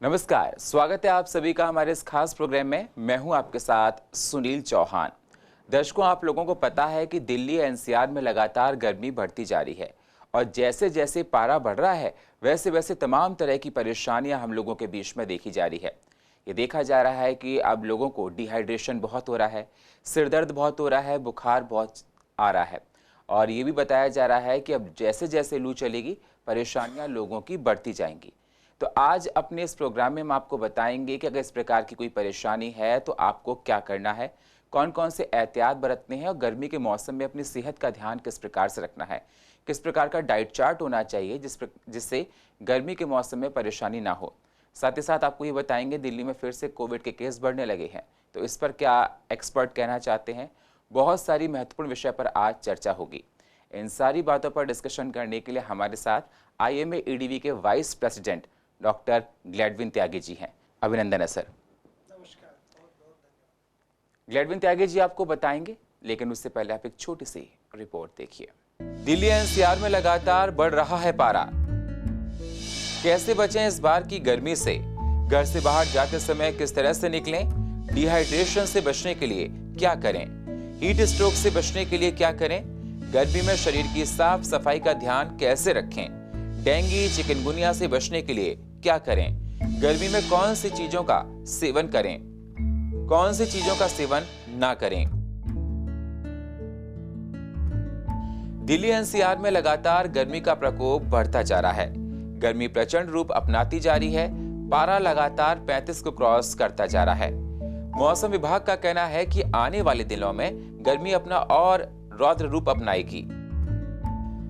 नमस्कार, स्वागत है आप सभी का हमारे इस खास प्रोग्राम में। मैं हूं आपके साथ सुनील चौहान। दर्शकों, आप लोगों को पता है कि दिल्ली एनसीआर में लगातार गर्मी बढ़ती जा रही है और जैसे जैसे पारा बढ़ रहा है वैसे वैसे तमाम तरह की परेशानियां हम लोगों के बीच में देखी जा रही है। ये देखा जा रहा है कि अब लोगों को डिहाइड्रेशन बहुत हो रहा है, सिर दर्द बहुत हो रहा है, बुखार बहुत आ रहा है और ये भी बताया जा रहा है कि अब जैसे जैसे लू चलेगी परेशानियां लोगों की बढ़ती जाएंगी। तो आज अपने इस प्रोग्राम में हम आपको बताएंगे कि अगर इस प्रकार की कोई परेशानी है तो आपको क्या करना है, कौन कौन से एहतियात बरतने हैं और गर्मी के मौसम में अपनी सेहत का ध्यान किस प्रकार से रखना है, किस प्रकार का डाइट चार्ट होना चाहिए जिससे गर्मी के मौसम में परेशानी ना हो। साथ ही साथ आपको ये बताएंगे दिल्ली में फिर से कोविड के केस बढ़ने लगे हैं, तो इस पर क्या एक्सपर्ट कहना चाहते हैं। बहुत सारी महत्वपूर्ण विषय पर आज चर्चा होगी। इन सारी बातों पर डिस्कशन करने के लिए हमारे साथ आईएमए ईडीवी के vice president doctor ग्लैडविन Tyagi ji हैं। अभिनंदन है सर। नमस्कार, बहुत बहुत धन्यवाद। ग्लैडविन त्यागी जी आपको बताएंगे, लेकिन उससे पहले आप एक छोटी सी रिपोर्ट देखिए। दिल्ली एनसीआर में लगातार बढ़ रहा है पारा। कैसे बचें इस बार की गर्मी से? घर से बाहर जाते समय किस तरह से निकलें? डिहाइड्रेशन से बचने के लिए क्या करें? हीट स्ट्रोक से बचने के लिए क्या करें? गर्मी में शरीर की साफ सफाई का ध्यान कैसे रखें? डेंगू चिकनगुनिया से बचने के लिए क्या करें? गर्मी में कौन सी चीजों का सेवन करें, कौन सी चीजों का सेवन ना करें? दिल्ली एनसीआर में लगातार गर्मी का प्रकोप बढ़ता जा रहा है। गर्मी प्रचंड रूप अपनाती जा रही है। पारा लगातार 35 को क्रॉस करता जा रहा है। मौसम विभाग का कहना है कि आने वाले दिनों में गर्मी अपना और रौद्र रूप अपनाएगी,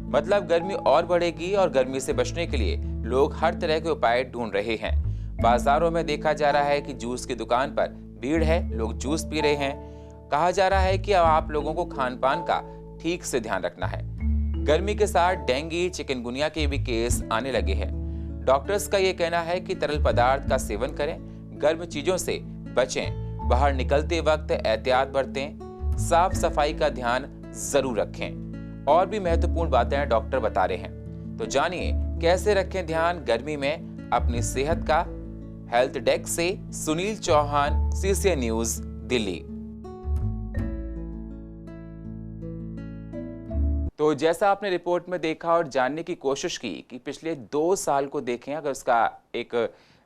मतलब गर्मी और बढ़ेगी और गर्मी से बचने के लिए लोग हर तरह के उपाय ढूंढ रहे हैं। बाजारों में देखा जा रहा है कि जूस की दुकान पर भीड़ है, लोग जूस पी रहे हैं। कहा जा रहा है कि अब आप लोगों को खान पान का ठीक से ध्यान रखना है। गर्मी के साथ डेंगू चिकनगुनिया के भी केस आने लगे हैं। डॉक्टर्स का ये कहना है कि तरल पदार्थ का सेवन करें, गर्म चीजों से बचें, बाहर निकलते वक्त एहतियात बरतें, साफ सफाई का ध्यान जरूर रखें। और भी महत्वपूर्ण बातें डॉक्टर बता रहे हैं, तो जानिए कैसे रखें ध्यान गर्मी में अपनी सेहत का। हेल्थ डेस्क से सुनील चौहान, सीसीएन न्यूज, दिल्ली। तो जैसा आपने रिपोर्ट में देखा और जानने की कोशिश की कि पिछले 2 साल को देखें, अगर उसका एक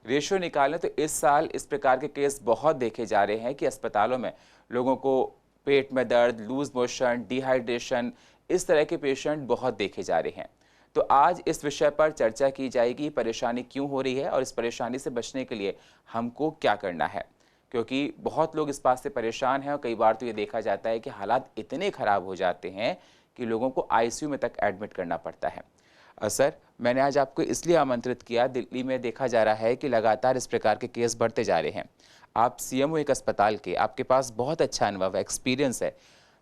रेशियो निकालें तो इस साल इस प्रकार के केस बहुत देखे जा रहे हैं कि अस्पतालों में लोगों को पेट में दर्द, लूज मोशन, डिहाइड्रेशन, इस तरह के पेशेंट बहुत देखे जा रहे हैं। तो आज इस विषय पर चर्चा की जाएगी, परेशानी क्यों हो रही है और इस परेशानी से बचने के लिए हमको क्या करना है, क्योंकि बहुत लोग इस बात से परेशान हैं और कई बार तो ये देखा जाता है कि हालात इतने खराब हो जाते हैं कि लोगों को आईसीयू में तक एडमिट करना पड़ता है। सर, मैंने आज आपको इसलिए आमंत्रित किया, दिल्ली में देखा जा रहा है कि लगातार इस प्रकार के केस बढ़ते जा रहे हैं। आप सीएमओ एक अस्पताल के, आपके पास बहुत अच्छा अनुभव है, एक्सपीरियंस है।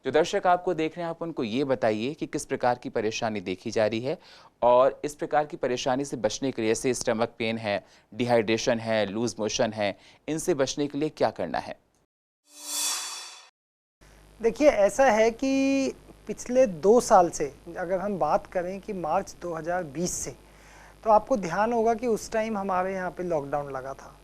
जो दर्शक आपको देख रहे हैं, आप उनको ये बताइए कि किस प्रकार की परेशानी देखी जा रही है और इस प्रकार की परेशानी से बचने के लिए, जैसे स्टमक पेन है, डिहाइड्रेशन है, लूज मोशन है, इनसे बचने के लिए क्या करना है? देखिए, ऐसा है कि पिछले 2 साल से अगर हम बात करें कि मार्च 2020 से, तो आपको ध्यान होगा कि उस टाइम हमारे यहाँ पे लॉकडाउन लगा था।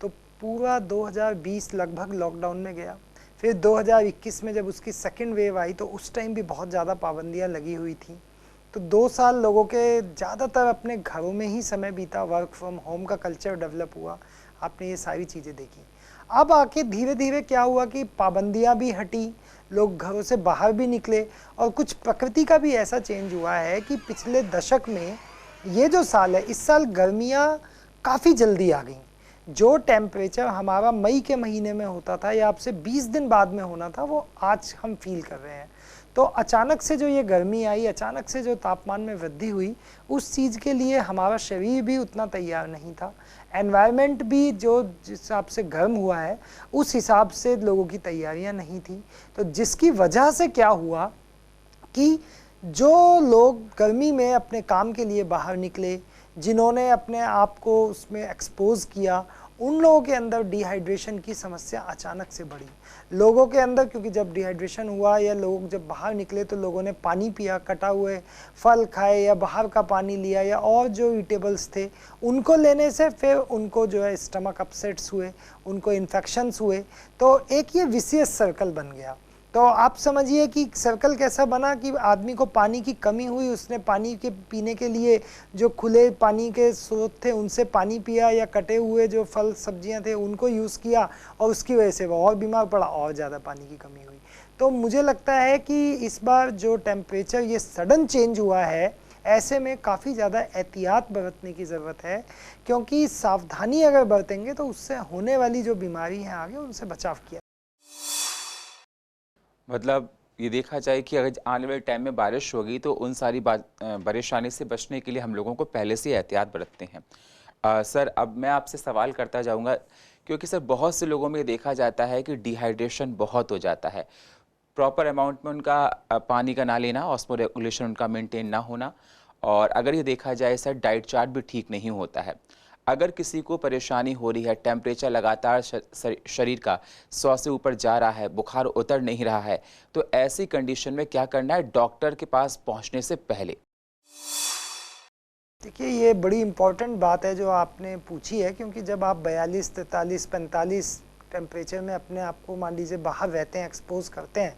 तो पूरा 2020 लगभग लॉकडाउन में गया। फिर 2021 में जब उसकी सेकंड वेव आई तो उस टाइम भी बहुत ज़्यादा पाबंदियाँ लगी हुई थी। तो 2 साल लोगों के ज़्यादातर अपने घरों में ही समय बीता, वर्क फ्रॉम होम का कल्चर डेवलप हुआ, आपने ये सारी चीज़ें देखी। अब आके धीरे धीरे क्या हुआ कि पाबंदियाँ भी हटी, लोग घरों से बाहर भी निकले और कुछ प्रकृति का भी ऐसा चेंज हुआ है कि पिछले दशक में ये जो साल है, इस साल गर्मियाँ काफ़ी जल्दी आ गई। जो टेम्परेचर हमारा मई के महीने में होता था या आपसे 20 दिन बाद में होना था, वो आज हम फील कर रहे हैं। तो अचानक से जो ये गर्मी आई, अचानक से जो तापमान में वृद्धि हुई, उस चीज़ के लिए हमारा शरीर भी उतना तैयार नहीं था। एनवायरनमेंट भी जो जिस हिसाब से गर्म हुआ है, उस हिसाब से लोगों की तैयारियां नहीं थी। तो जिसकी वजह से क्या हुआ कि जो लोग गर्मी में अपने काम के लिए बाहर निकले, जिन्होंने अपने आप को उसमें एक्सपोज किया उन लोगों के अंदर डिहाइड्रेशन की समस्या अचानक से बढ़ी। लोगों के अंदर, क्योंकि जब डिहाइड्रेशन हुआ या लोग जब बाहर निकले तो लोगों ने पानी पिया, कटा हुए फल खाए या बाहर का पानी लिया या और जो ईटेबल्स थे उनको लेने से फिर उनको जो है स्टमक अपसेट्स हुए, उनको इन्फेक्शंस हुए, तो एक ये विशियस सर्कल बन गया। तो आप समझिए कि सर्कल कैसा बना कि आदमी को पानी की कमी हुई, उसने पानी के पीने के लिए जो खुले पानी के स्रोत थे उनसे पानी पिया या कटे हुए जो फल सब्जियां थे उनको यूज़ किया और उसकी वजह से वो और बीमार पड़ा और ज़्यादा पानी की कमी हुई। तो मुझे लगता है कि इस बार जो टेम्परेचर ये सडन चेंज हुआ है, ऐसे में काफ़ी ज़्यादा एहतियात बरतने की ज़रूरत है, क्योंकि सावधानी अगर बरतेंगे तो उससे होने वाली जो बीमारी हैं आगे उनसे बचाव किया। मतलब ये देखा जाए कि अगर आने वाले टाइम में बारिश होगी तो उन सारी परेशानी से बचने के लिए हम लोगों को पहले से एहतियात बरतते हैं। सर, अब मैं आपसे सवाल करता जाऊंगा, क्योंकि सर बहुत से लोगों में ये देखा जाता है कि डिहाइड्रेशन बहुत हो जाता है, प्रॉपर अमाउंट में उनका पानी का ना लेना, ऑस्मो रेगुलेशन उनका मेंटेन ना होना, और अगर ये देखा जाए सर डाइट चार्ट भी ठीक नहीं होता है। अगर किसी को परेशानी हो रही है, टेम्परेचर लगातार शरीर का 100 से ऊपर जा रहा है, बुखार उतर नहीं रहा है, तो ऐसी कंडीशन में क्या करना है डॉक्टर के पास पहुंचने से पहले? देखिए, ये बड़ी इम्पॉर्टेंट बात है जो आपने पूछी है, क्योंकि जब आप 42, 43, 45 टेम्परेचर में अपने आप को मान लीजिए बाहर रहते हैं, एक्सपोज करते हैं,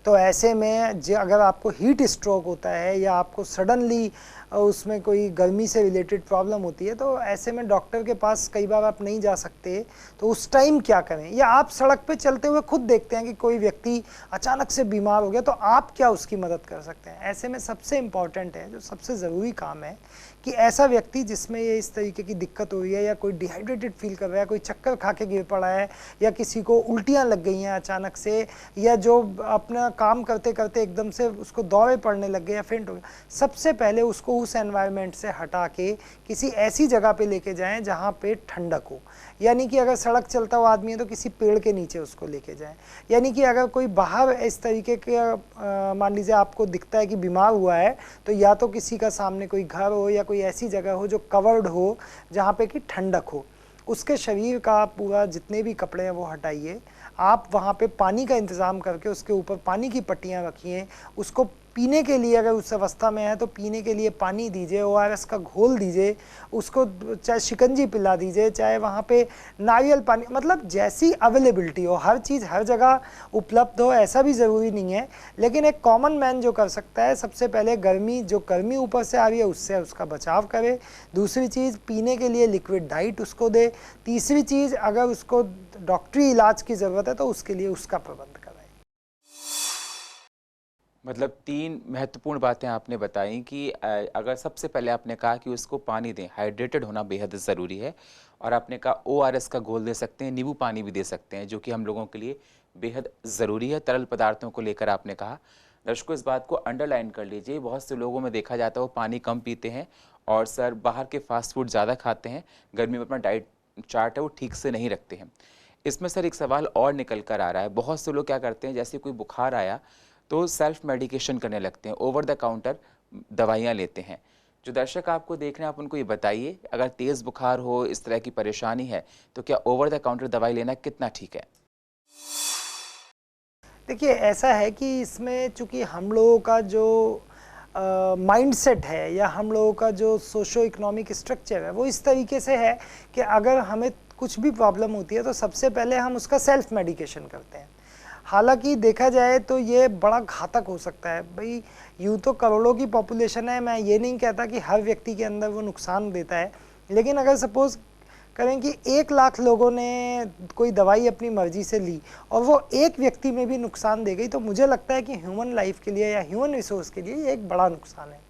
तो ऐसे में अगर आपको हीट स्ट्रोक होता है या आपको सडनली उसमें कोई गर्मी से रिलेटेड प्रॉब्लम होती है, तो ऐसे में डॉक्टर के पास कई बार आप नहीं जा सकते, तो उस टाइम क्या करें? या आप सड़क पे चलते हुए खुद देखते हैं कि कोई व्यक्ति अचानक से बीमार हो गया, तो आप क्या उसकी मदद कर सकते हैं? ऐसे में सबसे इम्पॉर्टेंट है, जो सबसे ज़रूरी काम है कि ऐसा व्यक्ति जिसमें ये इस तरीके की दिक्कत हो रही है या कोई डिहाइड्रेटेड फील कर रहा है, कोई चक्कर खा के गिर पड़ा है या किसी को उल्टियाँ लग गई हैं अचानक से, या जो अपना काम करते करते एकदम से उसको दौरे पड़ने लग गए या फेंट हो गया, सबसे पहले उसको उस एनवायरनमेंट से हटा के किसी ऐसी जगह पे लेके जाएं जहाँ पे ठंडक हो। यानी कि अगर सड़क चलता हुआ आदमी है तो किसी पेड़ के नीचे उसको लेके जाएं। यानी कि अगर कोई बाहर इस तरीके के मान लीजिए आपको दिखता है कि बीमार हुआ है, तो या तो किसी का सामने कोई घर हो या कोई ऐसी जगह हो जो कवर्ड हो जहाँ पे कि ठंडक हो, उसके शरीर का पूरा जितने भी कपड़े हैं वो हटाइए। आप वहाँ पे पानी का इंतज़ाम करके उसके ऊपर पानी की पट्टियाँ रखिए, उसको पीने के लिए अगर उस अवस्था में है तो पीने के लिए पानी दीजिए, ORS का घोल दीजिए, उसको चाहे शिकंजी पिला दीजिए, चाहे वहाँ पे नारियल पानी, मतलब जैसी अवेलेबिलिटी हो, हर चीज़ हर जगह उपलब्ध हो ऐसा भी ज़रूरी नहीं है। लेकिन एक कॉमन मैन जो कर सकता है, सबसे पहले गर्मी ऊपर से आ रही है उससे उसका बचाव करे। दूसरी चीज़, पीने के लिए लिक्विड डाइट उसको दे। तीसरी चीज़, अगर उसको डॉक्टरी इलाज की ज़रूरत है तो उसके लिए उसका प्रबंध कराए। मतलब 3 महत्वपूर्ण बातें आपने बताई कि अगर सबसे पहले आपने कहा कि उसको पानी दें, हाइड्रेटेड होना बेहद ज़रूरी है, और आपने कहा ORS का घोल दे सकते हैं, नींबू पानी भी दे सकते हैं, जो कि हम लोगों के लिए बेहद ज़रूरी है। तरल पदार्थों को लेकर आपने कहा। दर्शकों, इस बात को अंडरलाइन कर लीजिए, बहुत से लोगों में देखा जाता है वो पानी कम पीते हैं और सर बाहर के फास्ट फूड ज़्यादा खाते हैं, गर्मी में अपना डाइट चार्ट है वो ठीक से नहीं रखते हैं। इसमें सर एक सवाल और निकल कर आ रहा है, बहुत से लोग क्या करते हैं, जैसे कोई बुखार आया तो सेल्फ मेडिकेशन करने लगते हैं, ओवर द काउंटर दवाइयाँ लेते हैं। जो दर्शक आपको देख रहे हैं आप उनको ये बताइए, अगर तेज़ बुखार हो, इस तरह की परेशानी है, तो क्या ओवर द काउंटर दवाई लेना कितना ठीक है? देखिए, ऐसा है कि इसमें चूँकि हम लोगों का जो माइंडसेट है या हम लोगों का जो सोशो इकोनॉमिक स्ट्रक्चर है वो इस तरीके से है कि अगर हमें कुछ भी प्रॉब्लम होती है तो सबसे पहले हम उसका सेल्फ मेडिकेशन करते हैं। हालांकि देखा जाए तो ये बड़ा घातक हो सकता है। भाई, यूँ तो करोड़ों की पॉपुलेशन है, मैं ये नहीं कहता कि हर व्यक्ति के अंदर वो नुकसान देता है, लेकिन अगर सपोज़ करें कि 1 लाख लोगों ने कोई दवाई अपनी मर्जी से ली और वो एक व्यक्ति में भी नुकसान दे गई, तो मुझे लगता है कि ह्यूमन लाइफ के लिए या ह्यूमन रिसोर्स के लिए ये एक बड़ा नुकसान है।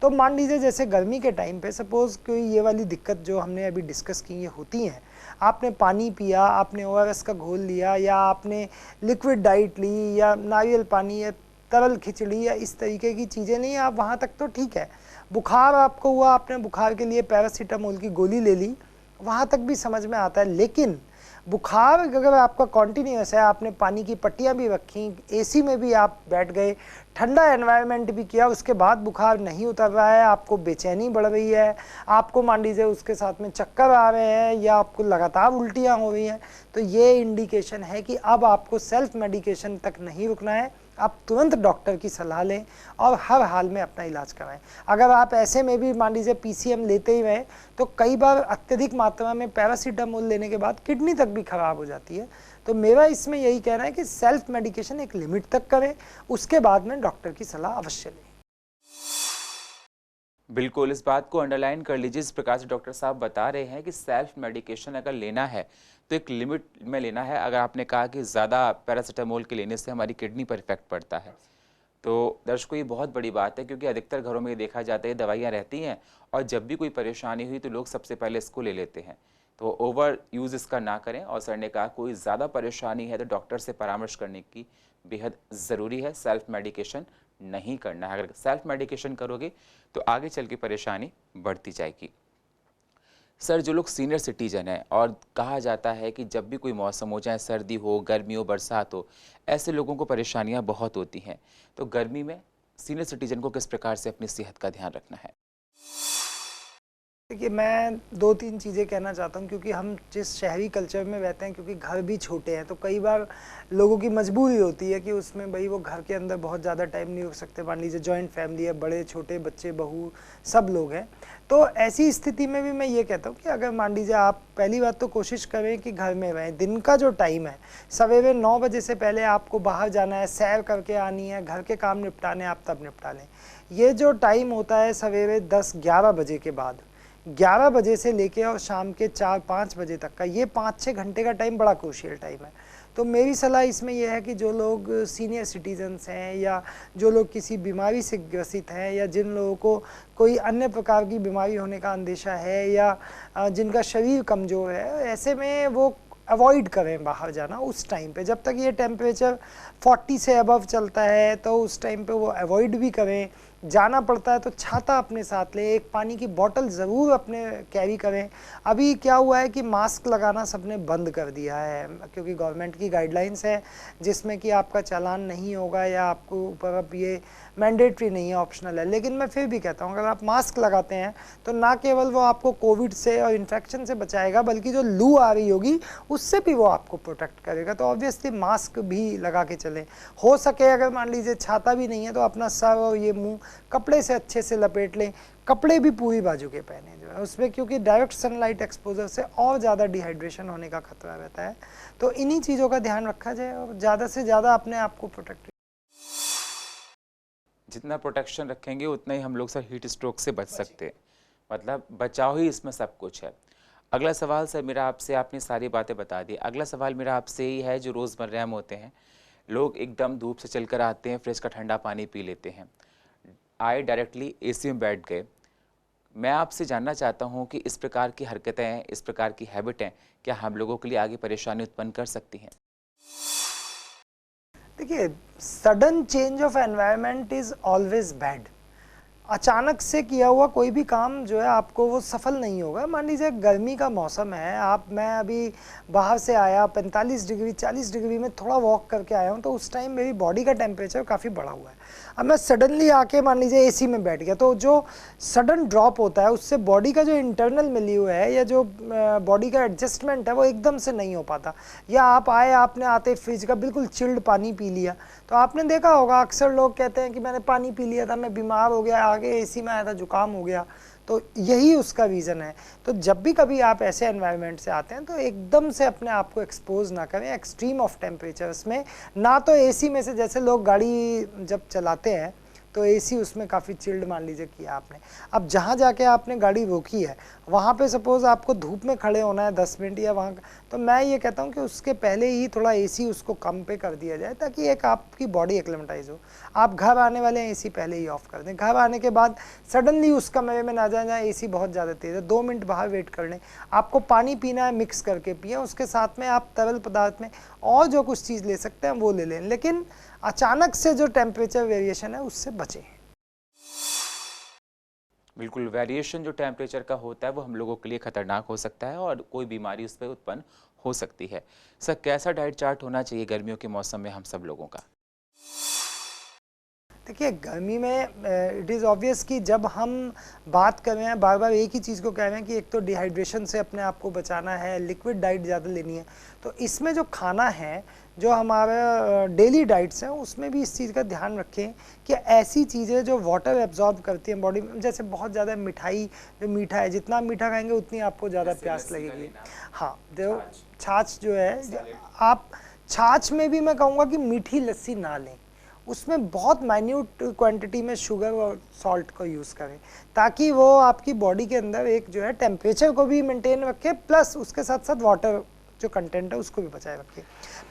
तो मान लीजिए जैसे गर्मी के टाइम पे सपोज़ कोई ये वाली दिक्कत जो हमने अभी डिस्कस की ये होती हैं, आपने पानी पिया, आपने ORS का घोल लिया, या आपने लिक्विड डाइट ली, या नारियल पानी या तरल खिचड़ी या इस तरीके की चीज़ें ली, आप वहाँ तक तो ठीक है। बुखार आपको हुआ, आपने बुखार के लिए पैरासीटामोल की गोली ले ली, वहाँ तक भी समझ में आता है। लेकिन बुखार अगर आपका कॉन्टिन्यूस है, आपने पानी की पट्टियाँ भी रखी, एसी में भी आप बैठ गए, ठंडा एनवायरनमेंट भी किया, उसके बाद बुखार नहीं उतर रहा है, आपको बेचैनी बढ़ रही है, आपको मान लीजिए उसके साथ में चक्कर आ रहे हैं या आपको लगातार उल्टियाँ हो रही हैं, तो ये इंडिकेशन है कि अब आपको सेल्फ मेडिकेशन तक नहीं रुकना है, आप तुरंत डॉक्टर की सलाह लें और हर हाल में अपना इलाज कराएं। अगर आप ऐसे में भी मान लीजिए पीसीएम लेते ही रहें तो कई बार अत्यधिक मात्रा में पैरासीटामोल लेने के बाद किडनी तक भी खराब हो जाती है। तो मेरा इसमें यही कहना है कि सेल्फ मेडिकेशन एक लिमिट तक करें, उसके बाद में डॉक्टर की सलाह अवश्य लें। बिल्कुल, इस बात को अंडरलाइन कर लीजिए। इस प्रकार से डॉक्टर साहब बता रहे हैं कि सेल्फ मेडिकेशन अगर लेना है तो एक लिमिट में लेना है। अगर आपने कहा कि ज़्यादा पैरासीटामोल के लेने से हमारी किडनी पर इफेक्ट पड़ता है, तो दर्शकों ये बहुत बड़ी बात है, क्योंकि अधिकतर घरों में ये देखा जाता है दवाइयाँ रहती हैं और जब भी कोई परेशानी हुई तो लोग सबसे पहले इसको ले लेते हैं। तो ओवर यूज़ इसका ना करें। और सर ने कहा कोई ज़्यादा परेशानी है तो डॉक्टर से परामर्श करने की बेहद ज़रूरी है, सेल्फ मेडिकेशन नहीं करना है। अगर सेल्फ मेडिकेशन करोगे तो आगे चल के परेशानी बढ़ती जाएगी। सर, जो लोग सीनियर सिटीजन हैं और कहा जाता है कि जब भी कोई मौसम हो, चाहे सर्दी हो, गर्मी हो, बरसात हो, ऐसे लोगों को परेशानियां बहुत होती हैं, तो गर्मी में सीनियर सिटीजन को किस प्रकार से अपनी सेहत का ध्यान रखना है? देखिए, मैं 2-3 चीज़ें कहना चाहता हूँ, क्योंकि हम जिस शहरी कल्चर में रहते हैं, क्योंकि घर भी छोटे हैं, तो कई बार लोगों की मजबूरी होती है कि उसमें भाई वो घर के अंदर बहुत ज़्यादा टाइम नहीं रुक सकते। मान लीजिए जॉइंट फैमिली है, बड़े छोटे बच्चे, बहू, सब लोग हैं। तो ऐसी स्थिति में भी मैं ये कहता हूँ कि अगर मान लीजिए आप पहली बात तो कोशिश करें कि घर में रहें। दिन का जो टाइम है, सवेरे 9 बजे से पहले आपको बाहर जाना है, सैर करके आनी है, घर के काम निपटाने, आप तब निपटा लें। ये जो टाइम होता है सवेरे 10-11 बजे के बाद, 11 बजे से लेके और शाम के 4-5 बजे तक का, ये 5-6 घंटे का टाइम बड़ा क्रूशियल टाइम है। तो मेरी सलाह इसमें यह है कि जो लोग सीनियर सिटीजन्स हैं या जो लोग किसी बीमारी से ग्रसित हैं या जिन लोगों को कोई अन्य प्रकार की बीमारी होने का अंदेशा है या जिनका शरीर कमज़ोर है, ऐसे में वो अवॉइड करें बाहर जाना उस टाइम पे। जब तक ये टेम्परेचर 40 से अबव चलता है तो उस टाइम पे वो अवॉइड भी करें। जाना पड़ता है तो छाता अपने साथ लें, एक पानी की बोतल ज़रूर अपने कैरी करें। अभी क्या हुआ है कि मास्क लगाना सबने बंद कर दिया है, क्योंकि गवर्नमेंट की गाइडलाइंस है जिसमें कि आपका चालान नहीं होगा या आपको ऊपर अब ये मैंडेटरी नहीं है, ऑप्शनल है। लेकिन मैं फिर भी कहता हूँ, अगर आप मास्क लगाते हैं तो ना केवल वो आपको कोविड से और इन्फेक्शन से बचाएगा, बल्कि जो लू आ रही होगी उससे भी वो आपको प्रोटेक्ट करेगा। तो ऑब्वियसली मास्क भी लगा के चलें। हो सके अगर मान लीजिए छाता भी नहीं है तो अपना सर और ये मुंह कपड़े से अच्छे से लपेट लें। कपड़े भी पूरी बाजू के पहने जो है उसमें, क्योंकि डायरेक्ट सनलाइट एक्सपोजर से और ज़्यादा डिहाइड्रेशन होने का खतरा रहता है। तो इन्हीं चीज़ों का ध्यान रखा जाए और ज़्यादा से ज़्यादा अपने आप को प्रोटेक्ट। जितना प्रोटेक्शन रखेंगे उतना ही हम लोग सर हीट स्ट्रोक से बच सकते हैं। मतलब बचाव ही इसमें सब कुछ है। अगला सवाल सर मेरा आपसे, आपने सारी बातें बता दी। अगला सवाल मेरा आपसे ही है, जो रोज़मर्रा में होते हैं, लोग एकदम धूप से चलकर आते हैं, फ्रिज का ठंडा पानी पी लेते हैं, आए डायरेक्टली एसी में बैठ गए। मैं आपसे जानना चाहता हूं कि इस प्रकार की हरकतें, इस प्रकार की हैबिटें क्या हम लोगों के लिए आगे परेशानी उत्पन्न कर सकती हैं? देखिए, sudden change of environment is always bad. अचानक से किया हुआ कोई भी काम जो है आपको वो सफल नहीं होगा। मान लीजिए गर्मी का मौसम है, मैं अभी बाहर से आया, 45 डिग्री 40 डिग्री में थोड़ा वॉक करके आया हूँ, तो उस टाइम मेरी बॉडी का टेम्परेचर काफ़ी बढ़ा हुआ है। अब मैं सडनली आके मान लीजिए एसी में बैठ गया, तो जो सडन ड्रॉप होता है उससे बॉडी का जो इंटरनल मिलियो है या जो बॉडी का एडजस्टमेंट है वो एकदम से नहीं हो पाता। या आप आए, आपने आते फ्रिज का बिल्कुल चिल्ड पानी पी लिया, तो आपने देखा होगा अक्सर लोग कहते हैं कि मैंने पानी पी लिया था, मैं बीमार हो गया, आगे एसी में आया था, जुकाम हो गया। तो यही उसका रीज़न है। तो जब भी कभी आप ऐसे एनवायरनमेंट से आते हैं तो एकदम से अपने आप को एक्सपोज ना करें एक्सट्रीम ऑफ टेम्परेचर्स में। ना तो एसी में से, जैसे लोग गाड़ी जब चलाते हैं तो एसी उसमें काफ़ी चिल्ड मान लीजिए किया आपने, अब जहाँ जाके आपने गाड़ी रोकी है वहाँ पे सपोज़ आपको धूप में खड़े होना है 10 मिनट या वहाँ, तो मैं ये कहता हूँ कि उसके पहले ही थोड़ा एसी उसको कम पे कर दिया जाए, ताकि एक आपकी बॉडी एक्लेमेटाइज हो। आप घर आने वाले हैं, एसी पहले ही ऑफ कर दें। घर आने के बाद सडनली उस कमरे में ना जाए जहाँ एसी बहुत ज़्यादा तेज़ है, 2 मिनट बाहर वेट कर लें। आपको पानी पीना है, मिक्स करके पिए, उसके साथ में आप तरल पदार्थ में और जो कुछ चीज़ ले सकते हैं वो ले लें, लेकिन अचानक से जो टेम्परेचर वेरिएशन है उससे बचें। बिल्कुल, वेरिएशन जो टेम्परेचर का होता है वो हम लोगों के लिए खतरनाक हो सकता है और कोई बीमारी उस पर उत्पन्न हो सकती है। सर, कैसा डाइट चार्ट होना चाहिए गर्मियों के मौसम में हम सब लोगों का? देखिए, गर्मी में इट इज़ ऑब्वियस कि जब हम बात कर रहे हैं, बार बार एक ही चीज़ को कह रहे हैं कि एक तो डिहाइड्रेशन से अपने आप को बचाना है, लिक्विड डाइट ज़्यादा लेनी है, तो इसमें जो खाना है, जो हमारा डेली डाइट्स हैं, उसमें भी इस चीज़ का ध्यान रखें कि ऐसी चीज़ें जो वाटर एब्जॉर्ब करती हैं बॉडी में, जैसे बहुत ज़्यादा मिठाई, जो मीठा है, जितना मीठा खाएंगे उतनी आपको ज़्यादा प्यास लगेगी। हाँ, जो छाछ जो है, आप छाछ में भी मैं कहूँगा कि मीठी लस्सी ना लें, उसमें बहुत माइन्यूट क्वांटिटी में शुगर और सॉल्ट को यूज़ करें, ताकि वो आपकी बॉडी के अंदर एक जो है टेम्परेचर को भी मेंटेन रखे, प्लस उसके साथ साथ वाटर जो कंटेंट है उसको भी बचाए रखे।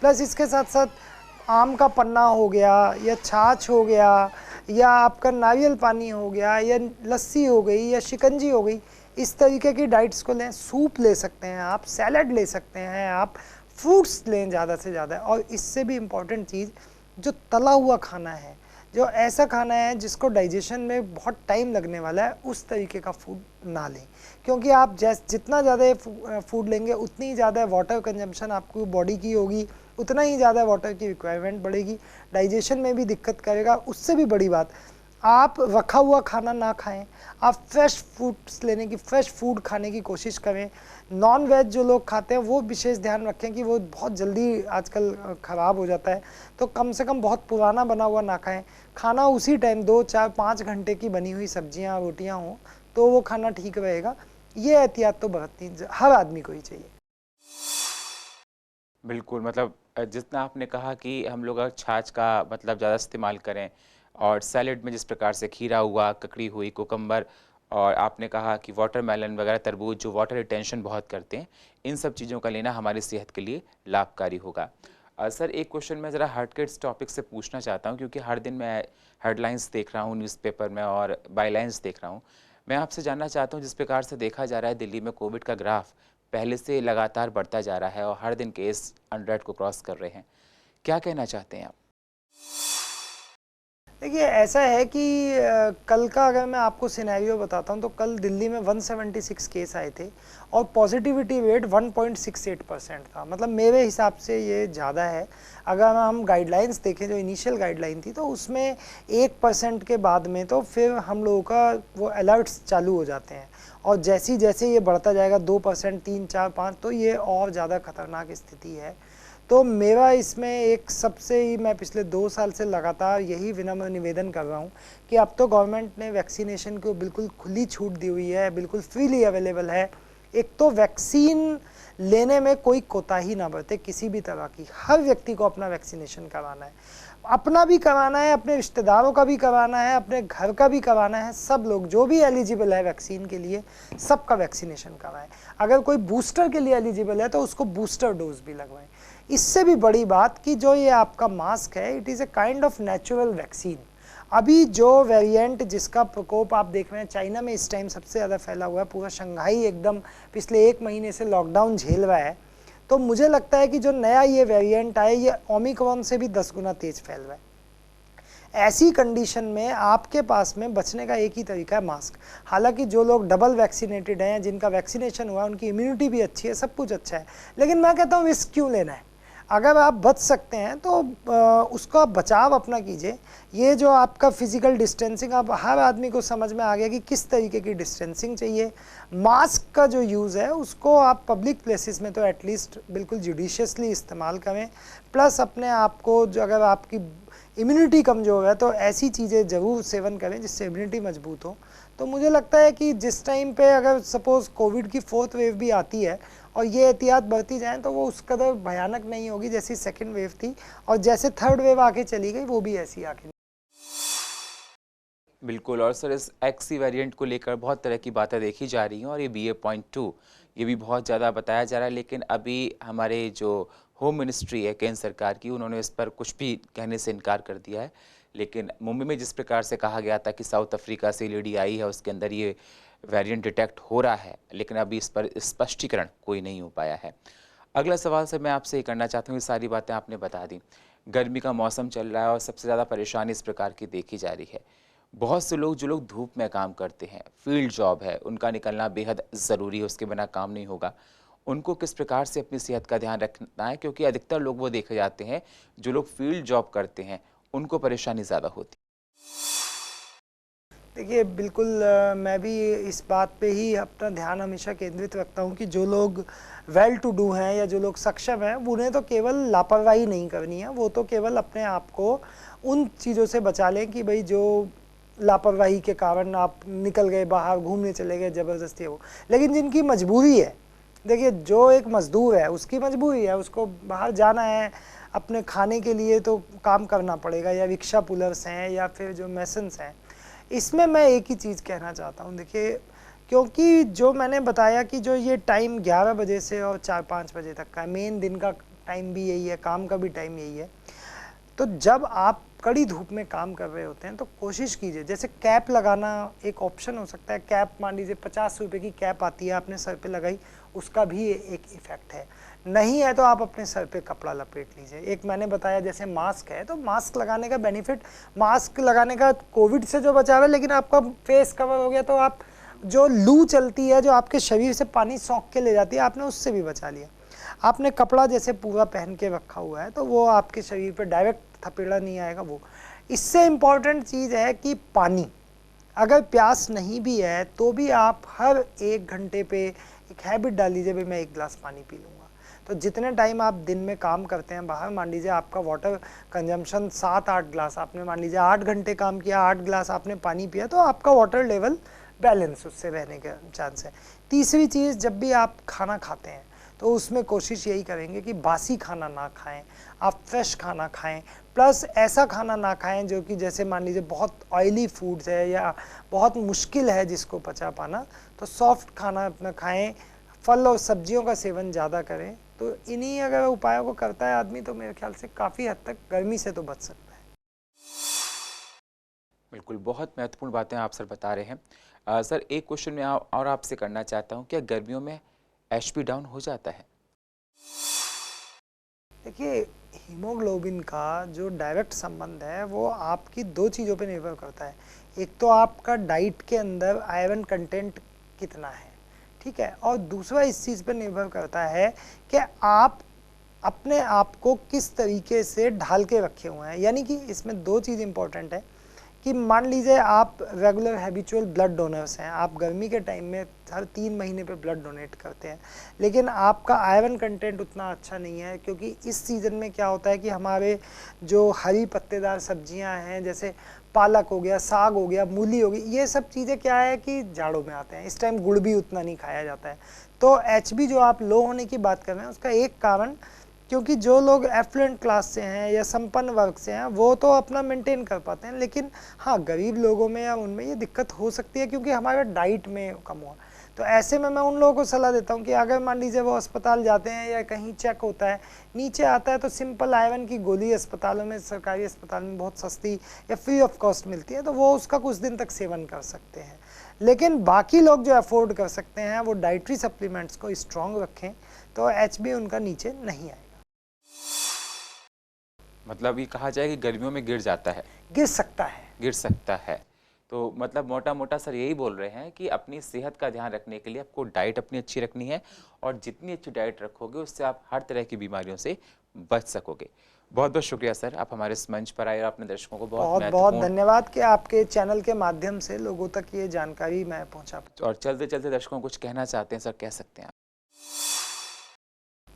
प्लस इसके साथ साथ आम का पन्ना हो गया, या छाछ हो गया, या आपका नारियल पानी हो गया, या लस्सी हो गई, या शिकंजी हो गई, इस तरीके की डाइट्स को लें। सूप ले सकते हैं आप, सैलड ले सकते हैं आप, फ्रूट्स लें ज़्यादा से ज़्यादा। और इससे भी इम्पॉर्टेंट चीज़, जो तला हुआ खाना है, जो ऐसा खाना है जिसको डाइजेशन में बहुत टाइम लगने वाला है, उस तरीके का फूड ना लें, क्योंकि आप जितना ज़्यादा फूड लेंगे उतनी ज़्यादा वाटर कंजम्पशन आपकी बॉडी की होगी, उतना ही ज़्यादा वाटर की रिक्वायरमेंट बढ़ेगी, डाइजेशन में भी दिक्कत करेगा। उससे भी बड़ी बात, आप रखा हुआ खाना ना खाएं, आप फ्रेश फूड्स लेने की, फ्रेश फूड खाने की कोशिश करें। नॉन वेज जो लोग खाते हैं वो विशेष ध्यान रखें कि वो बहुत जल्दी आजकल ख़राब हो जाता है, तो कम से कम बहुत पुराना बना हुआ ना खाएं। खाना उसी टाइम 2, 4, 5 घंटे की बनी हुई सब्जियां, रोटियां हों तो वो खाना ठीक रहेगा। ये एहतियात तो बरतनी हर आदमी को ही चाहिए। बिल्कुल, मतलब जितना आपने कहा कि हम लोग अगर छाछ का मतलब ज़्यादा इस्तेमाल करें, और सैलेड में जिस प्रकार से खीरा हुआ, ककड़ी हुई, कुकम्बर, और आपने कहा कि वाटरमेलन वगैरह, तरबूज जो वाटर रिटेंशन बहुत करते हैं, इन सब चीज़ों का लेना हमारी सेहत के लिए लाभकारी होगा। सर, एक क्वेश्चन मैं ज़रा हट के इस टॉपिक से पूछना चाहता हूँ, क्योंकि हर दिन मैं हेडलाइंस देख रहा हूँ न्यूज़पेपर में और बाईलाइंस देख रहा हूँ। मैं आपसे जानना चाहता हूँ, जिस प्रकार से देखा जा रहा है दिल्ली में कोविड का ग्राफ पहले से लगातार बढ़ता जा रहा है और हर दिन केस 100 को क्रॉस कर रहे हैं, क्या कहना चाहते हैं आप? देखिए, ऐसा है कि कल का अगर मैं आपको सिनेरियो बताता हूं, तो कल दिल्ली में 176 केस आए थे और पॉजिटिविटी रेट 1.68% था। मतलब मेरे हिसाब से ये ज़्यादा है। अगर हम गाइडलाइंस देखें, जो इनिशियल गाइडलाइन थी, तो उसमें 1% के बाद में तो फिर हम लोगों का वो अलर्ट्स चालू हो जाते हैं, और जैसे जैसे ये बढ़ता जाएगा 2%, 3, 4, 5, तो ये और ज़्यादा खतरनाक स्थिति है। तो मेरा इसमें एक सबसे ही, मैं पिछले 2 साल से लगातार यही विनम्र निवेदन कर रहा हूँ कि अब तो गवर्नमेंट ने वैक्सीनेशन को बिल्कुल खुली छूट दी हुई है, बिल्कुल फ्रीली अवेलेबल है। एक तो वैक्सीन लेने में कोई कोताही ना बरते किसी भी तरह की, हर व्यक्ति को अपना वैक्सीनेशन कराना है, अपना भी कराना है, अपने रिश्तेदारों का भी कराना है, अपने घर का भी कराना है। सब लोग जो भी एलिजिबल है वैक्सीन के लिए, सबका वैक्सीनेशन कराएं। अगर कोई बूस्टर के लिए एलिजिबल है तो उसको बूस्टर डोज भी लगवाएं। इससे भी बड़ी बात कि जो ये आपका मास्क है, it is a kind of natural vaccine. अभी जो वेरिएंट जिसका प्रकोप आप देख रहे हैं, चाइना में इस टाइम सबसे ज़्यादा फैला हुआ है, पूरा शंघाई एकदम पिछले 1 महीने से लॉकडाउन झेल रहा है, तो मुझे लगता है कि जो नया ये वेरिएंट आए, ये ओमिक्रॉन से भी 10 गुना तेज फैल रहा है। ऐसी कंडीशन में आपके पास में बचने का एक ही तरीका है, मास्क। हालांकि जो लोग डबल वैक्सीनेटेड हैं, जिनका वैक्सीनेशन हुआ, उनकी इम्यूनिटी भी अच्छी है, सब कुछ अच्छा है, लेकिन मैं कहता हूँ रिस्क क्यों लेना है। अगर आप बच सकते हैं तो उसका बचाव अपना कीजिए। ये जो आपका फिजिकल डिस्टेंसिंग, अब हर आदमी को समझ में आ गया कि किस तरीके की डिस्टेंसिंग चाहिए। मास्क का जो यूज़ है उसको आप पब्लिक प्लेसेस में तो एटलीस्ट बिल्कुल जुडिशियसली इस्तेमाल करें। प्लस अपने आप को, जो अगर आपकी इम्यूनिटी कमज़ोर है तो ऐसी चीज़ें ज़रूर सेवन करें जिससे इम्यूनिटी मजबूत हो। तो मुझे लगता है कि जिस टाइम पे अगर सपोज़ कोविड की 4th वेव भी आती है और ये एहतियात बढ़ती जाए, तो वो उस कदर भयानक नहीं होगी जैसी 2nd वेव थी, और जैसे 3rd वेव आके चली गई वो भी ऐसी आके। बिल्कुल, और सर, इस एक्सी वेरिएंट को लेकर बहुत तरह की बातें देखी जा रही हैं, और ये BA.2 ये भी बहुत ज़्यादा बताया जा रहा है, लेकिन अभी हमारे जो होम मिनिस्ट्री है केंद्र सरकार की, उन्होंने इस पर कुछ भी कहने से इनकार कर दिया है। लेकिन मुंबई में जिस प्रकार से कहा गया था कि साउथ अफ्रीका से लेडी आई है, उसके अंदर ये वेरिएंट डिटेक्ट हो रहा है, लेकिन अभी इस पर स्पष्टीकरण कोई नहीं हो पाया है। अगला सवाल सर मैं आपसे ये करना चाहता हूँ, ये सारी बातें आपने बता दी, गर्मी का मौसम चल रहा है और सबसे ज़्यादा परेशानी इस प्रकार की देखी जा रही है। बहुत से लोग, जो लोग धूप में काम करते हैं, फील्ड जॉब है, उनका निकलना बेहद ज़रूरी है, उसके बिना काम नहीं होगा। उनको किस प्रकार से अपनी सेहत का ध्यान रखना है, क्योंकि अधिकतर लोग वो देखे जाते हैं जो लोग फील्ड जॉब करते हैं उनको परेशानी ज़्यादा होती है। देखिए बिल्कुल मैं भी इस बात पे ही अपना ध्यान हमेशा केंद्रित रखता हूँ कि जो लोग वेल टू डू हैं या जो लोग सक्षम हैं उन्हें तो केवल लापरवाही नहीं करनी है, वो तो केवल अपने आप को उन चीज़ों से बचा लें कि भाई जो लापरवाही के कारण आप निकल गए बाहर घूमने चले गए ज़बरदस्ती है वो। लेकिन जिनकी मजबूरी है, देखिए जो एक मजदूर है उसकी मजबूरी है, उसको बाहर जाना है अपने खाने के लिए तो काम करना पड़ेगा, या रिक्शा पुलर्स हैं या फिर जो मैसन्स हैं। इसमें मैं एक ही चीज़ कहना चाहता हूँ, देखिए क्योंकि जो मैंने बताया कि जो ये टाइम 11 बजे से और 4-5 बजे तक का है, मेन दिन का टाइम भी यही है, काम का भी टाइम यही है। तो जब आप कड़ी धूप में काम कर रहे होते हैं तो कोशिश कीजिए, जैसे कैप लगाना एक ऑप्शन हो सकता है। कैप मान लीजिए 50 रुपये की कैप आती है, आपने सर पे लगाई, उसका भी एक इफ़ेक्ट है। नहीं है तो आप अपने सर पे कपड़ा लपेट लीजिए। एक मैंने बताया जैसे मास्क है, तो मास्क लगाने का बेनिफिट, मास्क लगाने का कोविड से जो बचाव है, लेकिन आपका फेस कवर हो गया तो आप जो लू चलती है जो आपके शरीर से पानी सोख के ले जाती है, आपने उससे भी बचा लिया। आपने कपड़ा जैसे पूरा पहन के रखा हुआ है तो वो आपके शरीर पे डायरेक्ट थपेड़ा नहीं आएगा। वो इससे इम्पॉर्टेंट चीज़ है कि पानी, अगर प्यास नहीं भी है तो भी आप हर 1 घंटे पे एक हैबिट डाल लीजिए, भाई मैं 1 गिलास पानी पी लूँगा। तो जितने टाइम आप दिन में काम करते हैं बाहर, मान लीजिए आपका वाटर कंजम्पशन 7-8 गिलास, आपने मान लीजिए 8 घंटे काम किया, 8 गिलास आपने पानी पिया, तो आपका वाटर लेवल बैलेंस उससे रहने का चांस है। तीसरी चीज़, जब भी आप खाना खाते हैं तो उसमें कोशिश यही करेंगे कि बासी खाना ना खाएं, आप फ्रेश खाना खाएं, प्लस ऐसा खाना ना खाएं जो कि जैसे मान लीजिए बहुत ऑयली फूड्स है या बहुत मुश्किल है जिसको पचा पाना, तो सॉफ्ट खाना अपना खाएं, फल और सब्जियों का सेवन ज़्यादा करें। तो इन्हीं अगर उपायों को करता है आदमी तो मेरे ख्याल से काफ़ी हद तक गर्मी से तो बच सकता है। बिल्कुल, बहुत महत्वपूर्ण बातें आप सर बता रहे हैं। सर एक क्वेश्चन मैं और आपसे करना चाहता हूँ, क्या गर्मियों में एचपी डाउन हो जाता है? देखिए हीमोग्लोबिन का जो डायरेक्ट संबंध है वो आपकी 2 चीज़ों पे निर्भर करता है। एक तो आपका डाइट के अंदर आयरन कंटेंट कितना है, ठीक है, और दूसरा इस चीज़ पर निर्भर करता है कि आप अपने आप को किस तरीके से ढाल के रखे हुए हैं। यानी कि इसमें 2 चीज़ इंपॉर्टेंट है कि मान लीजिए आप रेगुलर हैबिचुअल ब्लड डोनर्स हैं, आप गर्मी के टाइम में हर 3 महीने पे ब्लड डोनेट करते हैं, लेकिन आपका आयरन कंटेंट उतना अच्छा नहीं है, क्योंकि इस सीज़न में क्या होता है कि हमारे जो हरी पत्तेदार सब्जियां हैं, जैसे पालक हो गया, साग हो गया, मूली हो गई, ये सब चीज़ें क्या है कि जाड़ों में आते हैं, इस टाइम गुड़ भी उतना नहीं खाया जाता है। तो एचबी जो आप लो होने की बात कर रहे हैं उसका एक कारण, क्योंकि जो लोग एफ्लुएंट क्लास से हैं या संपन्न वर्ग से हैं वो तो अपना मेंटेन कर पाते हैं, लेकिन हाँ गरीब लोगों में या उनमें ये दिक्कत हो सकती है क्योंकि हमारा डाइट में कम हुआ। तो ऐसे में मैं उन लोगों को सलाह देता हूँ कि अगर मान लीजिए वो अस्पताल जाते हैं या कहीं चेक होता है, नीचे आता है तो सिंपल आयरन की गोली अस्पतालों में, सरकारी अस्पताल में बहुत सस्ती या फ्री ऑफ कॉस्ट मिलती है, तो वो उसका कुछ दिन तक सेवन कर सकते हैं। लेकिन बाकी लोग जो अफोर्ड कर सकते हैं वो डाइटरी सप्लीमेंट्स को स्ट्रॉन्ग रखें, तो एचबी उनका नीचे नहीं आएगा। मतलब ये कहा जाए कि गर्मियों में गिर जाता है, गिर सकता है। गिर सकता है। तो मतलब मोटा मोटा सर यही बोल रहे हैं कि अपनी सेहत का ध्यान रखने के लिए आपको डाइट अपनी अच्छी रखनी है, और जितनी अच्छी डाइट रखोगे उससे आप हर तरह की बीमारियों से बच सकोगे। बहुत बहुत शुक्रिया सर, आप हमारे इस मंच पर आए और अपने दर्शकों को बहुत बहुत धन्यवाद कि आपके चैनल के माध्यम से लोगों तक ये जानकारी मैं पहुंचा। और चलते चलते दर्शकों को कुछ कहना चाहते हैं सर, कह सकते हैं आप?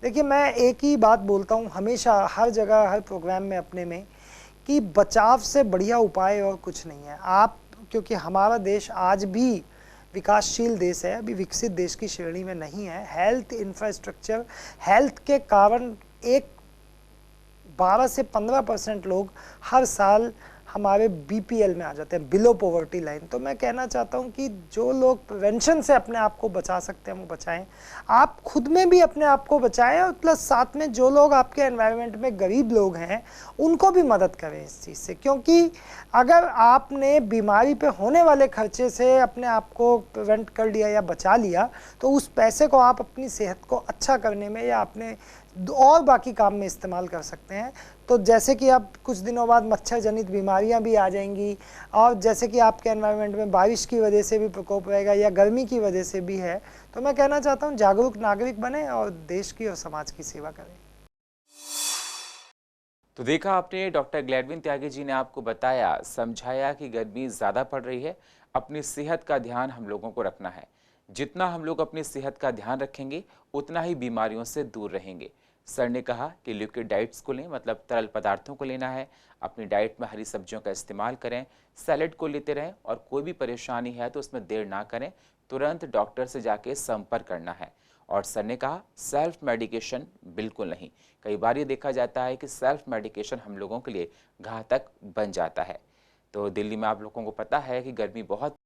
देखिए मैं एक ही बात बोलता हूँ हमेशा, हर जगह, हर प्रोग्राम में अपने में, कि बचाव से बढ़िया उपाय और कुछ नहीं है। आप, क्योंकि हमारा देश आज भी विकासशील देश है, अभी विकसित देश की श्रेणी में नहीं है। हेल्थ इंफ्रास्ट्रक्चर, हेल्थ के कारण एक 12 से 15% लोग हर साल हमारे बीपीएल में आ जाते हैं, बिलो पॉवर्टी लाइन। तो मैं कहना चाहता हूं कि जो लोग प्रिवेंशन से अपने आप को बचा सकते हैं वो बचाएं, आप खुद में भी अपने आप को बचाएं, और प्लस साथ में जो लोग आपके एनवायरनमेंट में गरीब लोग हैं उनको भी मदद करें इस चीज़ से। क्योंकि अगर आपने बीमारी पे होने वाले खर्चे से अपने आप को प्रिवेंट कर लिया या बचा लिया, तो उस पैसे को आप अपनी सेहत को अच्छा करने में या अपने और बाकी काम में इस्तेमाल कर सकते हैं। तो जैसे कि अब कुछ दिनों बाद मच्छर जनित बीमारियां भी आ जाएंगी, और जैसे कि आपके एनवायरनमेंट में बारिश की वजह से भी प्रकोप रहेगा या गर्मी की वजह से भी है, तो मैं कहना चाहता हूं जागरूक नागरिक बने और देश की और समाज की सेवा करें। तो देखा आपने, डॉक्टर ग्लैडविन त्यागी जी ने आपको बताया, समझाया कि गर्मी ज़्यादा पड़ रही है, अपनी सेहत का ध्यान हम लोगों को रखना है। जितना हम लोग अपनी सेहत का ध्यान रखेंगे उतना ही बीमारियों से दूर रहेंगे। सर ने कहा कि लिक्विड डाइट्स को लें, मतलब तरल पदार्थों को लेना है, अपनी डाइट में हरी सब्जियों का इस्तेमाल करें, सैलेड को लेते रहें, और कोई भी परेशानी है तो उसमें देर ना करें, तुरंत डॉक्टर से जाके संपर्क करना है। और सर ने कहा सेल्फ मेडिकेशन बिल्कुल नहीं। कई बार ये देखा जाता है कि सेल्फ मेडिकेशन हम लोगों के लिए घातक बन जाता है। तो दिल्ली में आप लोगों को पता है कि गर्मी बहुत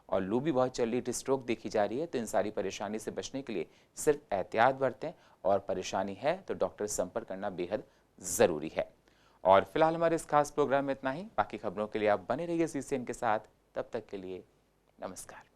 और लू भी बहुत चल रही है, स्ट्रोक देखी जा रही है। तो इन सारी परेशानी से बचने के लिए सिर्फ एहतियात बरतें, और परेशानी है तो डॉक्टर से संपर्क करना बेहद ज़रूरी है। और फिलहाल हमारे इस खास प्रोग्राम में इतना ही। बाकी खबरों के लिए आप बने रहिए CCN के साथ। तब तक के लिए नमस्कार।